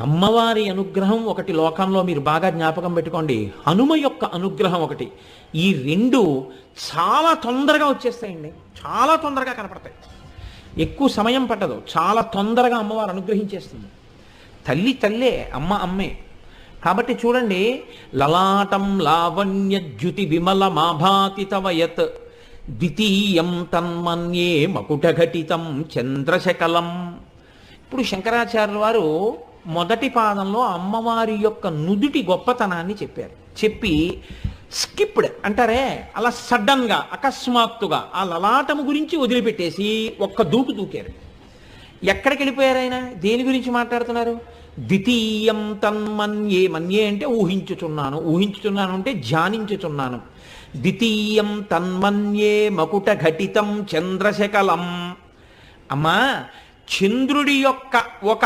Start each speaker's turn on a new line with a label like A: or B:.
A: అమ్మవారి అనుగ్రహం ఒకటి లోకంలో మీరు బాగా జ్ఞాపకం పెట్టుకోండి, హనుమ యొక్క అనుగ్రహం ఒకటి. ఈ రెండు చాలా తొందరగా వచ్చేస్తాయండి, చాలా తొందరగా కనపడతాయి. ఎక్కువ సమయం పట్టదు, చాలా తొందరగా అమ్మవారు అనుగ్రహించేస్తుంది. తల్లి తల్లే, అమ్మ అమ్మే. కాబట్టి చూడండి, లలాటం లావణ్యద్యుతి విమల మాభాతి తవయత్ ద్వితీయం తన్మన్యే మకుటఘటితం చంద్రశకలం. ఇప్పుడు శంకరాచార్యుల వారు మొదటి పాదంలో అమ్మవారి యొక్క నుదుటి గొప్పతనాన్ని చెప్పారు. చెప్పి స్కిప్డ్ అంటారే, అలా సడన్గా అకస్మాత్తుగా ఆ లలాటము గురించి వదిలిపెట్టేసి ఒక్క దూకు దూకారు. ఎక్కడికి వెళ్ళిపోయారు ఆయన? దేని గురించి మాట్లాడుతున్నారు? ద్వితీయం తన్మన్యే. మన్యే అంటే ఊహించుచున్నాను, ఊహించుచున్నాను అంటే ధ్యానించుచున్నాను. ద్వితీయం తన్మన్యే మకుట ఘటితం చంద్రశకలం. అమ్మా, చంద్రుడి యొక్క ఒక